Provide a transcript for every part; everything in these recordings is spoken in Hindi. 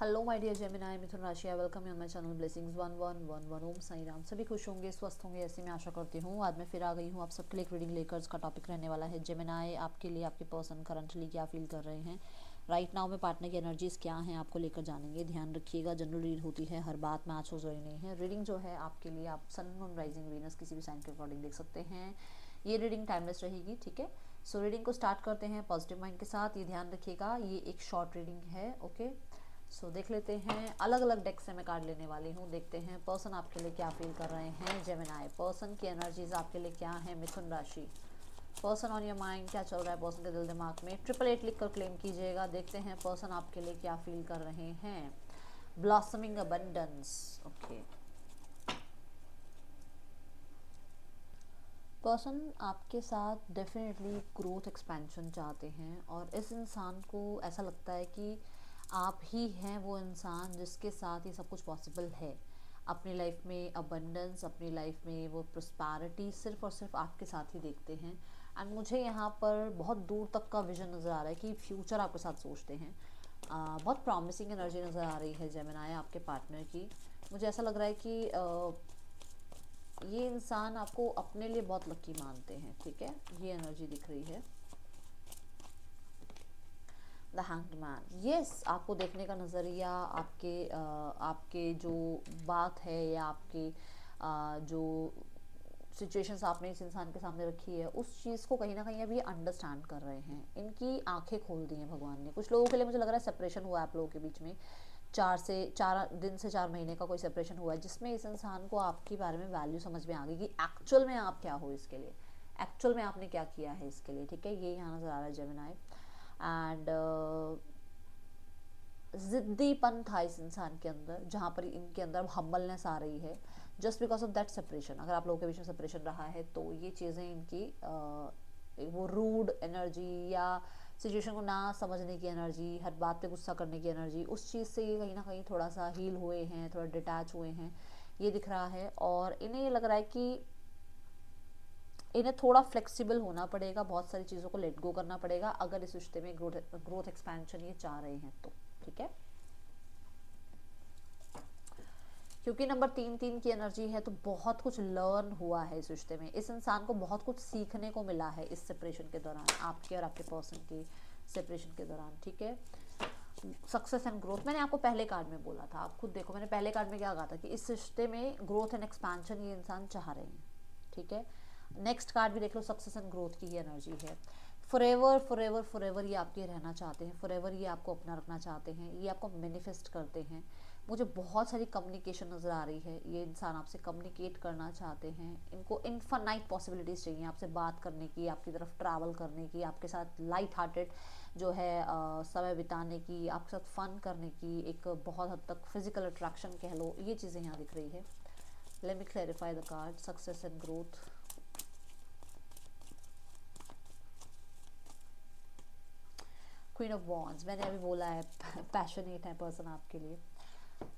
हेलो माय डियर जेमिनाई, मिथुन राशि, welcome you on my channel blessings 1111 ओम साई राम। सभी खुश होंगे, स्वस्थ होंगे, ऐसी मैं आशा करती हूँ। आज मैं फिर आ गई हूँ आप सबके लिए एक रीडिंग लेकर। इसका टॉपिक रहने वाला है जेमिनाई, आपके लिए आपके पर्सन करंटली क्या फील कर रहे हैं राइट नाउ में, पार्टनर की एनर्जीज क्या हैं आपको लेकर जानेंगे। ध्यान रखिएगा, जनरल रीड होती है, हर बात मैच हो रही नहीं है। रीडिंग जो है आपके लिए, आप सन मून राइजिंग वीनस किसी भी साइन के अकॉर्डिंग देख सकते हैं। ये रीडिंग टाइमलेस रहेगी, ठीक है। सो रीडिंग को स्टार्ट करते हैं पॉजिटिव माइंड के साथ। ये ध्यान रखिएगा, ये एक शॉर्ट रीडिंग है, ओके। सो देख लेते हैं, अलग अलग डेक से मैं कार्ड लेने वाली हूँ। देखते हैं पर्सन आपके लिए क्या फील कर रहे हैं जेमिनाई। पर्सन की एनर्जीज आपके लिए क्या है मिथुन राशि। पर्सन ऑन योर माइंड, क्या चल रहा है पर्सन के दिल दिमाग में। 888 लिख कर क्लेम कीजिएगा। देखते हैं पर्सन आपके लिए क्या फील कर रहे हैं। Blossoming abundance, okay. पर्सन आपके साथ डेफिनेटली ग्रोथ एक्सपेंशन चाहते हैं, और इस इंसान को ऐसा लगता है कि आप ही हैं वो इंसान जिसके साथ ये सब कुछ पॉसिबल है। अपनी लाइफ में अबंडेंस, अपनी लाइफ में वो प्रॉस्पेरिटी सिर्फ और सिर्फ आपके साथ ही देखते हैं। एंड मुझे यहाँ पर बहुत दूर तक का विजन नज़र आ रहा है कि फ्यूचर आपके साथ सोचते हैं। बहुत प्रॉमिसिंग एनर्जी नज़र आ रही है जेमिनाई आपके पार्टनर की। मुझे ऐसा लग रहा है कि ये इंसान आपको अपने लिए बहुत लकी मानते हैं, ठीक है। ये एनर्जी दिख रही है। द हैंग्ड मैन, यस, आपको देखने का नज़रिया, आपके जो बात है या आपके जो सिचुएशंस आपने इस इंसान के सामने रखी है, उस चीज़ को कहीं ना कहीं अभी अंडरस्टैंड कर रहे हैं। इनकी आंखें खोल दी हैं भगवान ने। कुछ लोगों के लिए मुझे लग रहा है सेपरेशन हुआ है आप लोगों के बीच में। 4 दिन से 4 महीने का कोई सेपरेशन हुआ है, जिसमें इस इंसान को आपके बारे में वैल्यू समझ में आ गई कि एक्चुअल में आप क्या हो इसके लिए, एक्चुअल में आपने क्या किया है इसके लिए, ठीक है। ये यहाँ नज़र आ रहा है जेमिनाई। एंड ज़िद्दीपन था इस इंसान के अंदर, जहाँ पर इनके अंदर हम्बलनेस आ रही है just because of that separation. अगर आप लोगों के बीच में सेपरेशन रहा है तो ये चीज़ें इनकी वो रूड एनर्जी या सिचुएशन को ना समझने की एनर्जी, हर बात पे गुस्सा करने की एनर्जी, उस चीज़ से ये कहीं ना कहीं थोड़ा सा हील हुए हैं, थोड़ा डिटैच हुए हैं, ये दिख रहा है। और इन्हें ये लग रहा है कि इन्हें थोड़ा फ्लेक्सिबल होना पड़ेगा, बहुत सारी चीज़ों को लेट गो करना पड़ेगा अगर इस रिश्ते में ग्रोथ एक्सपेंशन ये चाह रहे हैं तो, ठीक है। क्योंकि नंबर 3 की एनर्जी है, तो बहुत कुछ लर्न हुआ है इस रिश्ते में। इस इंसान को बहुत कुछ सीखने को मिला है इस सेपरेशन के दौरान, आपके और आपके पर्सन के सेपरेशन के दौरान, ठीक है। सक्सेस एंड ग्रोथ, मैंने आपको पहले कार्ड में बोला था, आप खुद देखो मैंने पहले कार्ड में क्या कहा था कि इस रिश्ते में ग्रोथ एंड एक्सपेंशन ये इंसान चाह रहे हैं, ठीक है। नेक्स्ट कार्ड भी देख लो, सक्सेस एंड ग्रोथ की ही एनर्जी है। फॉरएवर फॉरएवर फॉरएवर ये आपके रहना चाहते हैं, फॉरएवर ये आपको अपना रखना चाहते हैं, ये आपको मैनिफेस्ट करते हैं। मुझे बहुत सारी कम्युनिकेशन नज़र आ रही है, ये इंसान आपसे कम्युनिकेट करना चाहते हैं। इनको इनफाइनाइट पॉसिबिलिटीज़ चाहिए आपसे बात करने की, आपकी तरफ ट्रैवल करने की, आपके साथ लाइट हार्टेड जो है समय बिताने की, आपके साथ फन करने की, एक बहुत हद तक फिजिकल अट्रैक्शन कह लो, ये चीज़ें यहाँ दिख रही है। Let me clarify the card success and growth. Queen of wands, मैंने अभी बोला है पैशनेट है पर्सन आपके लिए।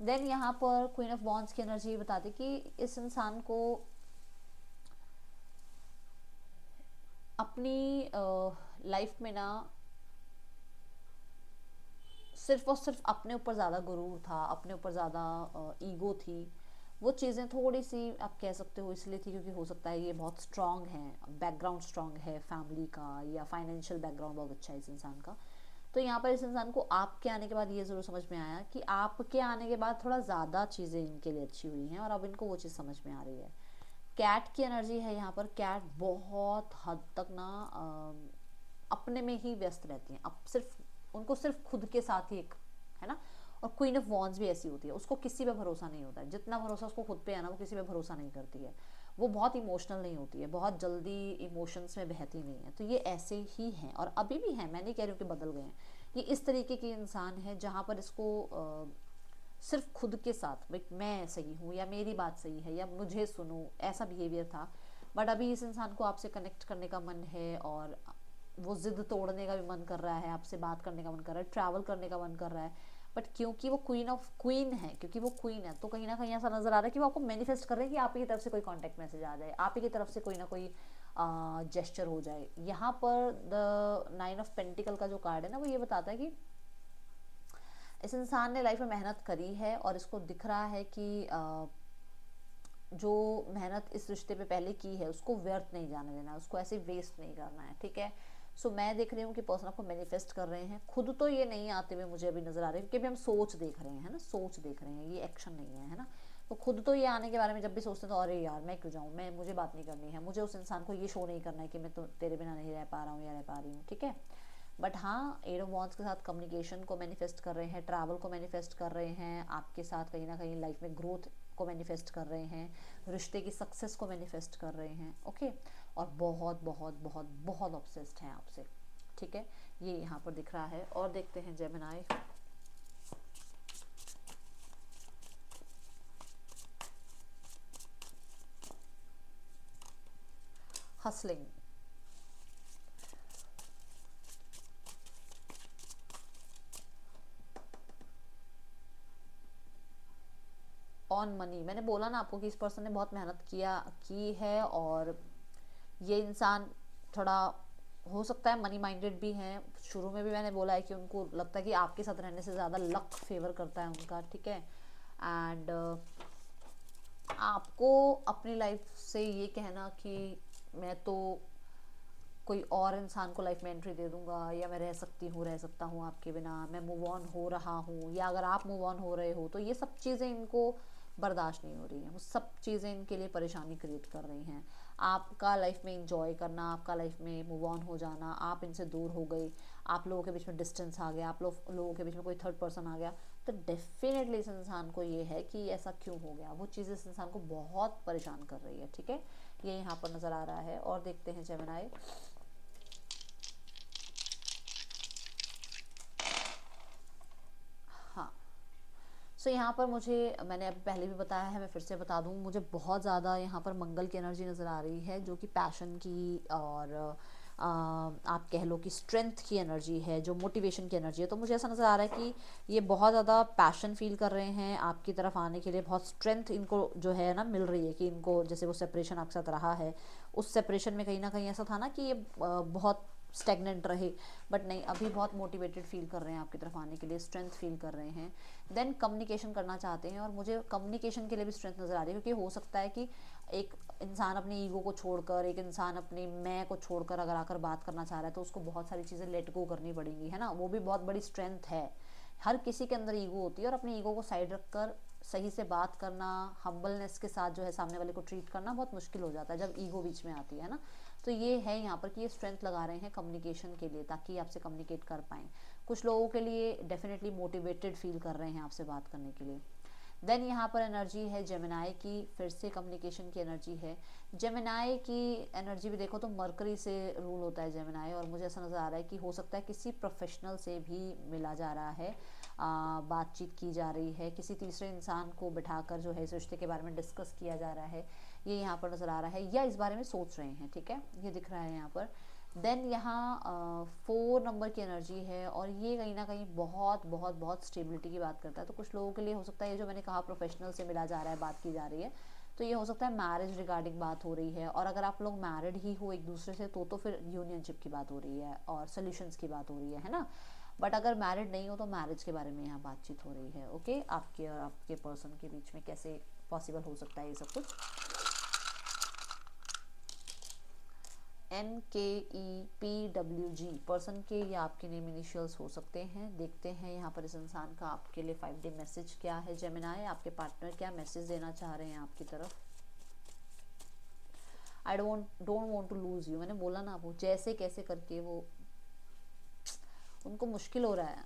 देन यहाँ पर क्वीन ऑफ वॉन्ड्स की एनर्जी बताती कि इस इंसान को अपनी लाइफ में ना सिर्फ और सिर्फ अपने ऊपर ज़्यादा गुरूर था, अपने ऊपर ज़्यादा ईगो थी। वो चीज़ें थोड़ी सी आप कह सकते हो इसलिए थी क्योंकि हो सकता है ये बहुत स्ट्रांग है, बैकग्राउंड स्ट्रांग है फैमिली का, या फाइनेंशियल बैकग्राउंड बहुत अच्छा है इस इंसान का। तो यहाँ पर इस इंसान को आपके आने के बाद ये ज़रूर समझ में आया कि आपके आने के बाद थोड़ा ज़्यादा चीज़ें इनके लिए अच्छी हुई हैं, और अब इनको वो चीज़ समझ में आ रही है। कैट की एनर्जी है यहाँ पर। कैट बहुत हद तक ना अपने में ही व्यस्त रहती हैं, अब सिर्फ उनको सिर्फ खुद के साथ ही एक है ना। और क्वीन ऑफ वॉन्ड्स भी ऐसी होती है, उसको किसी पे भरोसा नहीं होता है। जितना भरोसा उसको खुद पे है ना, वो किसी पे भरोसा नहीं करती है। वो बहुत इमोशनल नहीं होती है, बहुत जल्दी इमोशंस में बहती नहीं है। तो ये ऐसे ही हैं और अभी भी हैं, मैं नहीं कह रही हूँ कि बदल गए हैं। ये इस तरीके की इंसान है जहाँ पर इसको सिर्फ खुद के साथ मैं सही हूँ या मेरी बात सही है या मुझे सुनो, ऐसा बिहेवियर था। बट अभी इस इंसान को आपसे कनेक्ट करने का मन है, और वो जिद तोड़ने का भी मन कर रहा है, आपसे बात करने का मन कर रहा है, ट्रैवल करने का मन कर रहा है। बट क्योंकि वो क्वीन है, क्योंकि वो क्वीन है, तो कहीं ना कहीं ऐसा नजर आ रहा है कि वो आपको मैनिफेस्ट कर रहे हैं कि आप ही की तरफ से कोई कांटेक्ट मैसेज आ जाए, आप ही की तरफ से कोई ना कोई जेस्चर हो जाए। यहाँ पर द 9 ऑफ पेंटिकल का जो कार्ड है ना, वो ये बताता है कि इस इंसान ने लाइफ में मेहनत करी है और इसको दिख रहा है कि जो मेहनत इस रिश्ते पे पहले की है उसको व्यर्थ नहीं जाने देना, उसको ऐसे वेस्ट नहीं करना है, ठीक है। सो मैं देख रही हूँ कि पर्सन आपको मैनिफेस्ट कर रहे हैं, खुद तो ये नहीं आते हुए मुझे अभी नजर आ रहे हैं, क्योंकि अभी हम सोच देख रहे हैं, है ना, सोच देख रहे हैं, ये एक्शन नहीं है, है ना। तो खुद तो ये आने के बारे में जब भी सोचते हैं तो अरे यार मैं क्यों जाऊँ, मैं मुझे बात नहीं करनी है, मुझे उस इंसान को ये शो नहीं करना है कि मैं तो तेरे बिना नहीं रह पा रहा हूँ या रह पा रही हूँ, ठीक है। बट हाँ, एट ऑफ वॉन्ड्स के साथ कम्युनिकेशन को मैनिफेस्ट कर रहे हैं, ट्रैवल को मैनिफेस्ट कर रहे हैं, आपके साथ कहीं ना कहीं लाइफ में ग्रोथ को मैनिफेस्ट कर रहे हैं, रिश्ते की सक्सेस को मैनिफेस्ट कर रहे हैं, ओके। और बहुत बहुत बहुत बहुत ऑब्सेस्ड हैं आपसे, ठीक है, ये यहाँ पर दिख रहा है। और देखते हैं जेमिनाई, हसलिंग, ऑन मनी। मैंने बोला ना आपको कि इस पर्सन ने बहुत मेहनत की है, और ये इंसान थोड़ा हो सकता है मनी माइंडेड भी हैं। शुरू में भी मैंने बोला है कि उनको लगता है कि आपके साथ रहने से ज़्यादा लक फेवर करता है उनका, ठीक है। एंड आपको अपनी लाइफ से ये कहना कि मैं तो कोई और इंसान को लाइफ में एंट्री दे दूंगा, या मैं रह सकता हूँ आपके बिना, मैं मूव ऑन हो रहा हूँ, या अगर आप मूव ऑन हो रहे हो, तो ये सब चीज़ें इनको बर्दाश्त नहीं हो रही हैं, वो सब चीज़ें इनके लिए परेशानी क्रिएट कर रही हैं। आपका लाइफ में इंजॉय करना, आपका लाइफ में मूव ऑन हो जाना, आप इनसे दूर हो गई, आप लोगों के बीच में डिस्टेंस आ गया, आप लोगों के बीच में कोई थर्ड पर्सन आ गया, तो डेफिनेटली इस इंसान को ये है कि ऐसा क्यों हो गया, वो चीज़ इस इंसान को बहुत परेशान कर रही है, ठीक है। ये यहाँ पर नज़र आ रहा है। और देखते हैं जेमिनाई, हाँ। सो यहाँ पर मुझे, मैंने अभी पहले भी बताया है, मैं फिर से बता दूँ, मुझे बहुत ज़्यादा यहाँ पर मंगल की एनर्जी नज़र आ रही है, जो कि पैशन की और आप कह लो कि स्ट्रेंथ की एनर्जी है, जो मोटिवेशन की एनर्जी है। तो मुझे ऐसा नज़र आ रहा है कि ये बहुत ज़्यादा पैशन फील कर रहे हैं आपकी तरफ आने के लिए, बहुत स्ट्रेंथ इनको जो है ना मिल रही है, कि इनको जैसे वो सेपरेशन आपके साथ रहा है, उस सेपरेशन में कहीं ना कहीं ऐसा था ना कि ये बहुत स्टेगनेंट रहे, बट नहीं, अभी बहुत मोटिवेटेड फील कर रहे हैं आपकी तरफ आने के लिए, स्ट्रेंथ फील कर रहे हैं। देन कम्युनिकेशन करना चाहते हैं, और मुझे कम्युनिकेशन के लिए भी स्ट्रेंथ नज़र आ रही है, क्योंकि हो सकता है कि एक इंसान अपनी ईगो को छोड़कर, एक इंसान अपनी मैं को छोड़कर अगर आकर बात करना चाह रहा है, तो उसको बहुत सारी चीज़ें लेट गो करनी पड़ेंगी, है ना, वो भी बहुत बड़ी स्ट्रेंथ है। हर किसी के अंदर ईगो होती है, और अपनी ईगो को साइड रखकर सही से बात करना, हम्बलनेस के साथ जो है सामने वाले को ट्रीट करना बहुत मुश्किल हो जाता है जब ईगो बीच में आती है ना। तो ये है यहाँ पर कि ये स्ट्रेंथ लगा रहे हैं कम्युनिकेशन के लिए, ताकि आपसे कम्युनिकेट कर पाएँ। कुछ लोगों के लिए डेफिनेटली मोटिवेटेड फील कर रहे हैं आपसे बात करने के लिए। देन यहाँ पर एनर्जी है जेमिनाई की, फिर से कम्युनिकेशन की एनर्जी है। जेमिनाई की एनर्जी भी देखो तो मरकरी से रूल होता है जेमिनाई, और मुझे ऐसा नज़र आ रहा है कि हो सकता है किसी प्रोफेशनल से भी मिला जा रहा है, बातचीत की जा रही है, किसी तीसरे इंसान को बिठाकर जो है इस रिश्ते के बारे में डिस्कस किया जा रहा है, ये यहाँ पर नज़र आ रहा है, या इस बारे में सोच रहे हैं, ठीक है, ये दिख रहा है यहाँ पर। देन यहाँ 4 नंबर की एनर्जी है, और ये कहीं ना कहीं बहुत बहुत बहुत स्टेबिलिटी की बात करता है। तो कुछ लोगों के लिए हो सकता है ये जो मैंने कहा प्रोफेशनल से मिला जा रहा है, बात की जा रही है, तो ये हो सकता है मैरिज रिगार्डिंग बात हो रही है, और अगर आप लोग मैरिड ही हो एक दूसरे से, तो फिर यूनियनशिप की बात हो रही है और सोल्यूशंस की बात हो रही है ना। बट अगर मैरिड नहीं हो तो मैरिज के बारे में यहाँ बातचीत हो रही है, ओके, आपके और आपके पर्सन के बीच में कैसे पॉसिबल हो सकता है ये सब कुछ। NKEPWG पर्सन के या आपके नेम इनिशियल्स हो सकते हैं। देखते हैं यहाँ पर इस इंसान का आपके लिए 5 डे मैसेज क्या है जेमिनाई, आपके पार्टनर क्या मैसेज देना चाह रहे हैं आपकी तरफ। I don't want to lose you, मैंने बोला ना, वो जैसे कैसे करके वो उनको मुश्किल हो रहा है।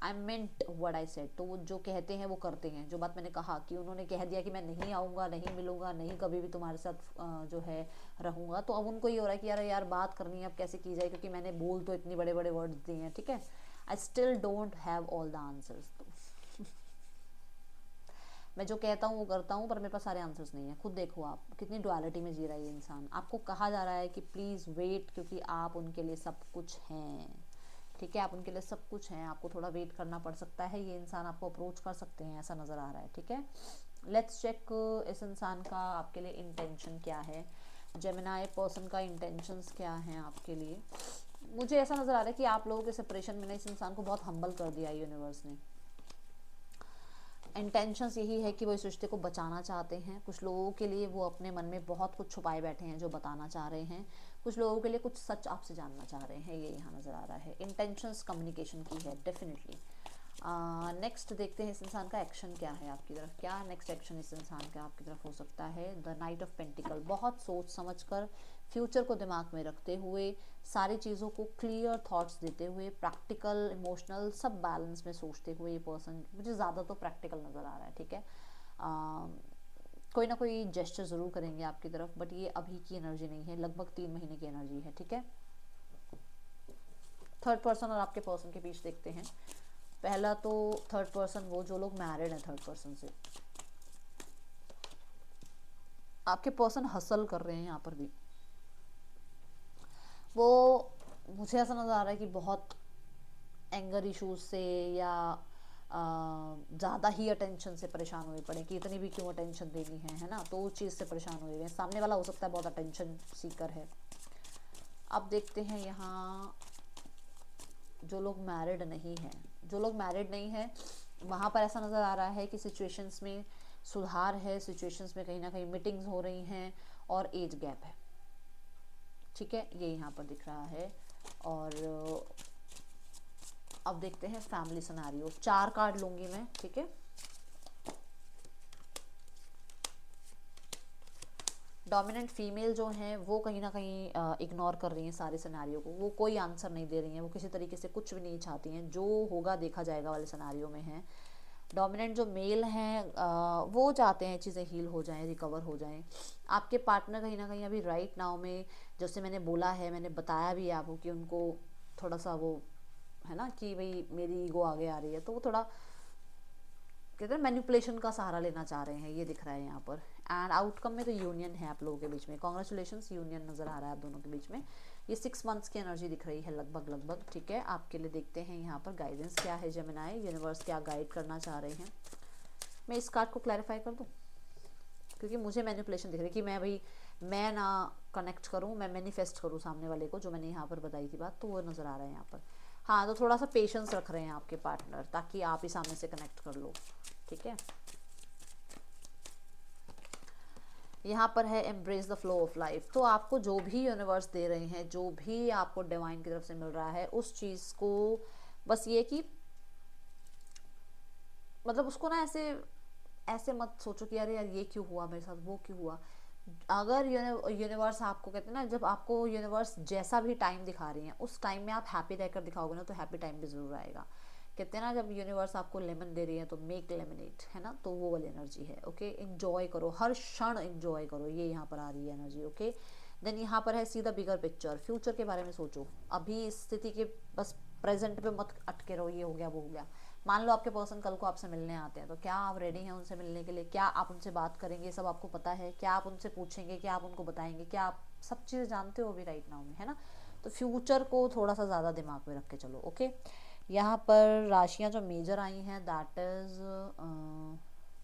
आई मेंट व्हाट आई सेड, तो वो जो कहते हैं वो करते हैं। जो बात मैंने कहा कि उन्होंने कह दिया कि मैं नहीं आऊँगा, नहीं मिलूंगा, नहीं कभी भी तुम्हारे साथ जो है रहूँगा, तो अब उनको ये हो रहा है कि यार बात करनी है, अब कैसे की जाए, क्योंकि मैंने बोल तो इतने बड़े बड़े वर्ड्स दिए हैं, ठीक है। I still don't have all the answers. मैं जो कहता हूँ वो करता हूँ, पर मेरे पास सारे आंसर्स नहीं है। खुद देखो आप कितनी डुअलिटी में जी रहा है ये इंसान। आपको कहा जा रहा है कि प्लीज़ वेट, क्योंकि आप उनके लिए सब कुछ हैं, ठीक है, आप उनके लिए सब कुछ हैं, आपको थोड़ा वेट करना पड़ सकता है। ये इंसान आपको अप्रोच कर सकते हैं, ऐसा नज़र आ रहा है, ठीक है। लेट्स चेक इस इंसान का आपके लिए इंटेंशन क्या है, जेमिनाई पर्सन का इंटेंशंस क्या हैं आपके लिए। मुझे ऐसा नज़र आ रहा है कि आप लोगों के सेपरेशन में ना इस इंसान को बहुत हम्बल कर दिया है यूनिवर्स ने। इंटेंशंस यही है कि वो इस रिश्ते को बचाना चाहते हैं। कुछ लोगों के लिए वो अपने मन में बहुत कुछ छुपाए बैठे हैं जो बताना चाह रहे हैं। कुछ लोगों के लिए कुछ सच आपसे जानना चाह रहे हैं, ये यहाँ नज़र आ रहा है। इंटेंशंस कम्युनिकेशन की है डेफिनेटली। नेक्स्ट देखते हैं इस इंसान का एक्शन क्या है आपकी तरफ। क्या नेक्स्ट एक्शन इस इंसान का आपकी तरफ हो सकता है। द नाइट ऑफ पेंटिकल, बहुत सोच समझ कर, फ्यूचर को दिमाग में रखते हुए, सारी चीज़ों को क्लियर थॉट्स देते हुए, प्रैक्टिकल इमोशनल सब बैलेंस में सोचते हुए ये पर्सन, मुझे ज़्यादा तो प्रैक्टिकल नज़र आ रहा है, ठीक है। कोई ना कोई जेस्चर ज़रूर करेंगे आपकी तरफ, बट ये अभी की एनर्जी नहीं है, लगभग 3 महीने की एनर्जी है, ठीक है। थर्ड पर्सन और आपके पर्सन के बीच देखते हैं। पहला तो थर्ड पर्सन, वो जो लोग मैरिड हैं थर्ड पर्सन से, आपके पर्सन हसल कर रहे हैं यहाँ पर भी। वो, मुझे ऐसा नज़र आ रहा है कि बहुत एंगर इश्यूज से या ज़्यादा ही अटेंशन से परेशान हुए पड़े कि इतनी भी क्यों अटेंशन देनी है ना, तो उस चीज़ से परेशान हुए हैं। सामने वाला हो सकता है बहुत अटेंशन सीकर है। अब देखते हैं यहाँ जो लोग मैरिड नहीं हैं, जो लोग मैरिड नहीं हैं वहाँ पर ऐसा नज़र आ रहा है कि सिचुएशंस में सुधार है, सिचुएशंस में कहीं ना कहीं मीटिंग्स हो रही हैं और एज गैप है, ठीक है, ये यहाँ पर दिख रहा है। और अब देखते हैं फैमिली सिनेरियो। 4 कार्ड लूंगी मैं, ठीक है। डोमिनेंट फीमेल जो हैं वो कहीं ना कहीं इग्नोर कर रही हैं सारे सिनेरियो को, वो कोई आंसर नहीं दे रही हैं, वो किसी तरीके से कुछ भी नहीं चाहती हैं, जो होगा देखा जाएगा वाले सिनेरियो में हैं। डोमिनेंट जो मेल हैं वो चाहते हैं चीज़ें हील हो जाएं, रिकवर हो जाएं। आपके पार्टनर कहीं ना कहीं अभी राइट नाउ में, जैसे मैंने बोला है, मैंने बताया भी आपको कि उनको थोड़ा सा वो है ना कि भाई मेरी ईगो आगे आ रही है, तो वो थोड़ा कहते हैं मैनिपुलेशन का सहारा लेना चाह रहे हैं, ये दिख रहा है यहाँ पर। एंड आउटकम में तो यूनियन है आप लोगों के बीच में, कॉन्ग्रेचुलेशंस, यूनियन नज़र आ रहा है आप दोनों के बीच में। ये 6 मंथ्स की एनर्जी दिख रही है लगभग, ठीक है। आपके लिए देखते हैं यहाँ पर गाइडेंस क्या है जेमिनी, यूनिवर्स क्या गाइड करना चाह रहे हैं। मैं इस कार्ड को क्लैरिफाई कर दूँ, क्योंकि मुझे मैनिपुलेशन दिख रही है कि मैं ना कनेक्ट करूँ, मैं मैनिफेस्ट करूँ सामने वाले को, जो मैंने यहाँ पर बताई थी बात, तो वो नज़र आ रहा है यहाँ पर। हाँ, तो थोड़ा सा पेशेंस रख रहे हैं आपके पार्टनर, ताकि आप ही सामने से कनेक्ट कर लो, ठीक है। यहाँ पर है embrace the flow of life. तो आपको जो भी यूनिवर्स दे रहे हैं, जो भी आपको डिवाइन की तरफ से मिल रहा है, उस चीज़ को बस ये कि मतलब उसको ना ऐसे ऐसे मत सोचो कि अरे यार ये क्यों हुआ मेरे साथ, वो क्यों हुआ। अगर यूनिवर्स आपको कहते हैं ना, जब आपको यूनिवर्स जैसा भी टाइम दिखा रही है, उस टाइम में आप हैप्पी रहकर दिखाओगे ना, तो हैप्पी टाइम भी ज़रूर आएगा। कहते हैं ना, जब यूनिवर्स आपको लेमन दे रही है तो मेक लेमनेट, है ना, तो वो वाली एनर्जी है, ओके। इंजॉय करो, हर क्षण इंजॉय करो, ये यहाँ पर आ रही है एनर्जी, ओके। देन यहाँ पर है see the bigger picture, future के बारे में सोचो। अभी इस स्थिति के बस प्रेजेंट पे मत अटके रहो, ये हो गया वो हो गया। मान लो आपके पर्सन कल को आपसे मिलने आते हैं, तो क्या आप रेडी हैं उनसे मिलने के लिए? क्या आप उनसे बात करेंगे, सब आपको पता है? क्या आप उनसे पूछेंगे, क्या आप उनको बताएंगे? क्या आप सब चीज़ें जानते हो अभी राइट नाउ में, है ना? तो फ्यूचर को थोड़ा सा ज़्यादा दिमाग में रख के चलो, ओके। यहाँ पर राशियाँ जो मेजर आई हैं, that is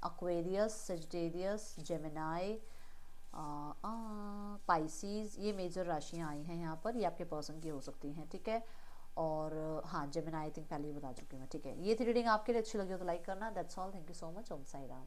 Aquarius, Sagittarius, Gemini, Pisces, ये मेजर राशियाँ आई हैं यहाँ पर। ये आपके पर्सन की हो सकती हैं, ठीक है। और हाँ, जेमिनी आई थिंक पहले ही बता चुकी हूँ मैं, ठीक है। ये थी रीडिंग, आपके लिए अच्छी लगी हो तो लाइक करना। That's all, thank you so much. Om Sai Ram.